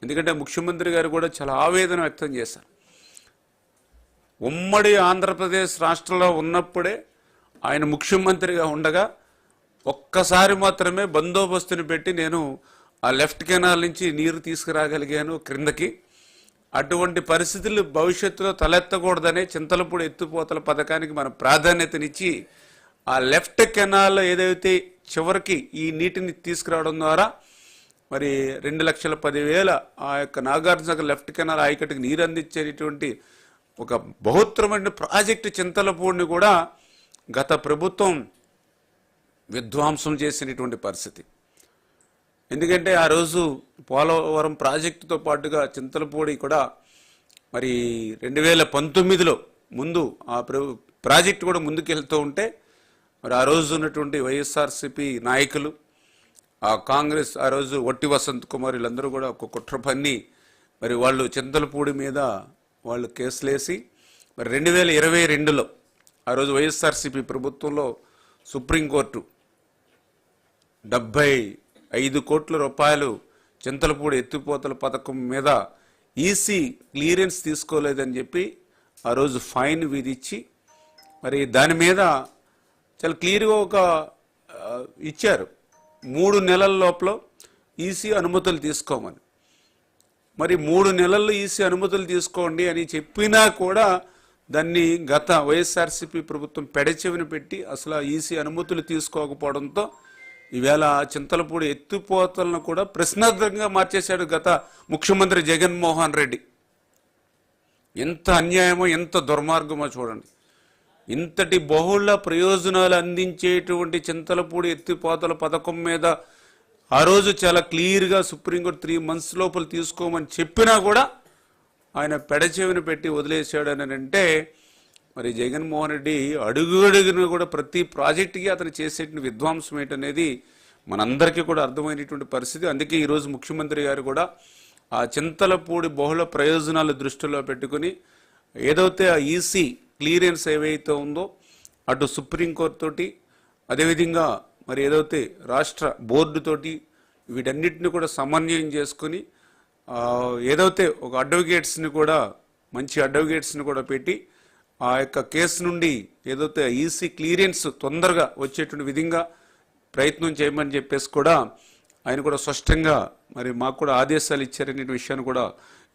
ఎందుకంటే ముఖ్యమంత్రి గారు కూడా చాలా ఆవేదన వ్యక్తం చేశారు. ఉమ్మడి ఆంధ్రప్రదేశ్ రాష్ట్రంలో ఉన్నప్పుడే ఆయన ముఖ్యమంత్రిగా ఉండగా ఒక్కసారి మాత్రమే బందోబస్తుని పెట్టి నేను ఆ లెఫ్ట్ కెనాల్ నుంచి నీరు తీసుకురాగలిగాను క్రిందకి. అటువంటి పరిస్థితులు భవిష్యత్తులో తలెత్తకూడదనే చింతలపూడి ఎత్తిపోతల పథకానికి మనం ప్రాధాన్యతనిచ్చి ఆ లెఫ్ట్ కెనాల్ ఏదైతే చివరికి ఈ నీటిని తీసుకురావడం ద్వారా మరి 2,10,000 ఆ యొక్క నాగార్జున లెఫ్ట్ కెనాల్ ఆయకట్టుకు నీరు అందించేటువంటి ఒక బహుత్తరమైన ప్రాజెక్టు చింతలపూడిని కూడా గత ప్రభుత్వం విధ్వంసం చేసినటువంటి పరిస్థితి. ఎందుకంటే ఆ రోజు పోలవరం ప్రాజెక్టుతో పాటుగా చింతలపూడి కూడా మరి 2019లో ముందు ఆ ప్రాజెక్టు కూడా ముందుకెళ్తూ ఉంటే మరి ఆ రోజు ఉన్నటువంటి వైఎస్ఆర్సీపీ నాయకులు, ఆ కాంగ్రెస్ ఆ రోజు వట్టి వసంత్ కుమార్ వీళ్ళందరూ కూడా ఒక కుట్ర పన్ని మరి వాళ్ళు చింతలపూడి మీద వాళ్ళు కేసులేసి మరి 2022లో ఆ రోజు వైఎస్ఆర్సీపీ ప్రభుత్వంలో సుప్రీంకోర్టు 75 కోట్ల రూపాయలు చింతలపూడి ఎత్తిపోతల పథకం మీద ఈసీ క్లియరెన్స్ తీసుకోలేదని చెప్పి ఆ రోజు ఫైన్ విధించి మరి దాని మీద చాలా క్లియర్గా ఒక ఇచ్చారు 3 నెలల లోపల ఈసీ అనుమతులు తీసుకోమని. మరి 3 నెలల్లో ఈసీ అనుమతులు తీసుకోండి అని చెప్పినా కూడా దాన్ని గత వైఎస్ఆర్సీపీ ప్రభుత్వం పెడచెవిన పెట్టి అసలు ఈసీ అనుమతులు తీసుకోకపోవడంతో ఈవేళ చింతలపూడి ఎత్తిపోతలను కూడా ప్రశ్నార్థకంగా మార్చేశాడు గత ముఖ్యమంత్రి జగన్మోహన్ రెడ్డి. ఎంత అన్యాయమో ఎంత దుర్మార్గమో చూడండి. ఇంతటి బహుళ ప్రయోజనాలు అందించేటువంటి చింతలపూడి ఎత్తిపోతల పథకం మీద ఆ రోజు చాలా క్లియర్గా సుప్రీంకోర్టు 3 months లోపల తీసుకోమని చెప్పినా కూడా ఆయన పెడచెవిన పెట్టి వదిలేశాడని అంటే మరి జగన్మోహన్ రెడ్డి అడుగున కూడా ప్రతి ప్రాజెక్టుకి అతను చేసేటువంటి విధ్వంసం ఏంటనేది మనందరికీ కూడా అర్థమైనటువంటి పరిస్థితి. అందుకే ఈరోజు ముఖ్యమంత్రి గారు కూడా ఆ చింతలపూడి బహుళ ప్రయోజనాలు దృష్టిలో పెట్టుకుని ఏదైతే ఆ ఈసీ క్లియరెన్స్ ఏవైతే ఉందో అటు సుప్రీంకోర్టు తోటి అదేవిధంగా మరి ఏదైతే రాష్ట్ర బోర్డుతోటి వీటన్నిటిని కూడా సమన్వయం చేసుకుని ఏదైతే ఒక అడ్వకేట్స్ని కూడా మంచి అడ్వకేట్స్ని కూడా పెట్టి ఆ యొక్క కేసు నుండి ఏదైతే ఈసీ క్లియరెన్స్ తొందరగా వచ్చేటువంటి విధంగా ప్రయత్నం చేయమని చెప్పేసి కూడా ఆయన కూడా స్పష్టంగా మరి మాకు కూడా ఆదేశాలు ఇచ్చారనే విషయాన్ని కూడా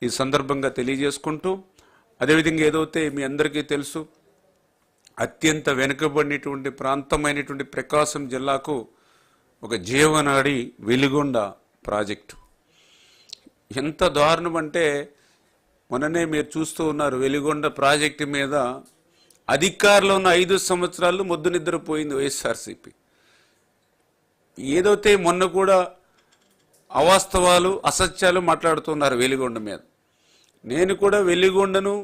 ఈ సందర్భంగా తెలియజేసుకుంటూ, అదేవిధంగా ఏదైతే మీ అందరికీ తెలుసు అత్యంత వెనుకబడినటువంటి ప్రాంతమైనటువంటి ప్రకాశం జిల్లాకు ఒక జీవనాడి వెలిగొండ ప్రాజెక్టు. ఎంత దారుణం అంటే మొన్ననే మీరు చూస్తూ ఉన్నారు, వెలిగొండ ప్రాజెక్టు మీద అధికారంలో ఉన్న 5 సంవత్సరాలు మొద్దు నిద్రపోయింది వైఎస్ఆర్సీపీ. ఏదైతే మొన్న కూడా అవాస్తవాలు అసత్యాలు మాట్లాడుతున్నారు వెలిగొండ మీద. నేను కూడా వెలిగొండను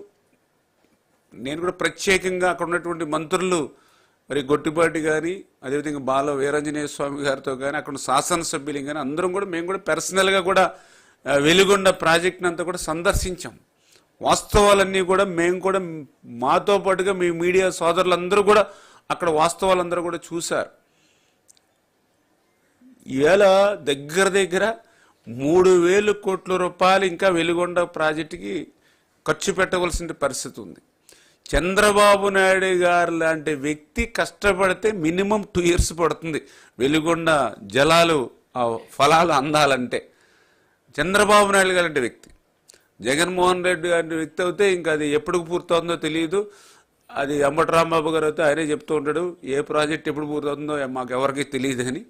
ప్రత్యేకంగా అక్కడ ఉన్నటువంటి మంత్రులు మరి గొట్టిపాటి కానీ అదేవిధంగా బాల వీరాంజనేయ స్వామి గారితో కానీ అక్కడ శాసనసభ్యులు కానీ అందరం కూడా మేము కూడా పర్సనల్గా కూడా వెలిగొండ ప్రాజెక్ట్ని అంతా కూడా సందర్శించాం. వాస్తవాలన్నీ కూడా మేము కూడా మాతో పాటుగా మీ మీడియా సోదరులందరూ కూడా అక్కడ వాస్తవాలందరూ కూడా చూశారు. ఇవాళ దగ్గర 3,000 కోట్ల రూపాయలు ఇంకా వెలిగొండ ప్రాజెక్టుకి ఖర్చు పెట్టవలసిన పరిస్థితి ఉంది. చంద్రబాబు నాయుడు గారు లాంటి వ్యక్తి కష్టపడితే మినిమం 2 years పడుతుంది వెలిగొండ జలాలు ఆ ఫలాలు అందాలంటే. చంద్రబాబు నాయుడు గారు లాంటి వ్యక్తి, జగన్మోహన్ రెడ్డి గారి వ్యక్తి అయితే ఇంకా అది ఎప్పుడు పూర్తవుతుందో తెలియదు. అది అంబటి రాంబాబు గారు అయితే ఆయనే చెప్తూ ఉంటాడు ఏ ప్రాజెక్ట్ ఎప్పుడు పూర్తవుతుందో మాకు ఎవరికి తెలియదు అని.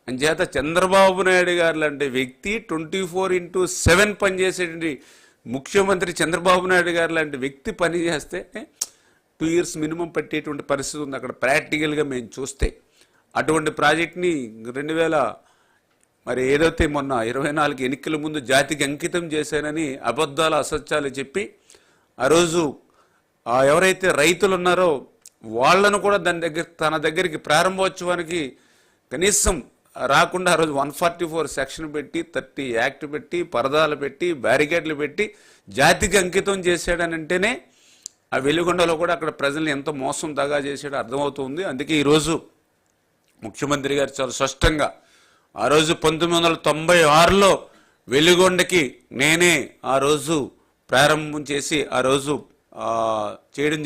అంచేత చంద్రబాబు నాయుడు గారు లాంటి వ్యక్తి 24/7 పనిచేసేటువంటి ముఖ్యమంత్రి చంద్రబాబు నాయుడు గారు లాంటి వ్యక్తి పని చేస్తే 2 years మినిమం పెట్టేటువంటి పరిస్థితి ఉంది అక్కడ ప్రాక్టికల్గా మేము చూస్తే. అటువంటి ప్రాజెక్ట్ని 2000 మరి ఏదైతే మొన్న 24 ఎన్నికల ముందు జాతికి అంకితం చేశానని అబద్ధాలు అసత్యాలు చెప్పి ఆ రోజు ఎవరైతే రైతులు ఉన్నారో వాళ్ళను కూడా తన దగ్గరికి ప్రారంభోత్సవానికి కనీసం రాకుండా ఆ రోజు 144 సెక్షన్ పెట్టి 30 యాక్ట్ పెట్టి పరదాలు పెట్టి బ్యారికేడ్లు పెట్టి జాతికి అంకితం చేశాడని అంటేనే ఆ వెలిగొండలో కూడా అక్కడ ప్రజల్ని ఎంత మోసం దగా చేశాడో అర్థమవుతుంది. అందుకే ఈరోజు ముఖ్యమంత్రి గారు చాలా స్పష్టంగా ఆ రోజు 1996లో వెలుగొండకి నేనే ఆ రోజు ప్రారంభం చేసి ఆ రోజు చేయడం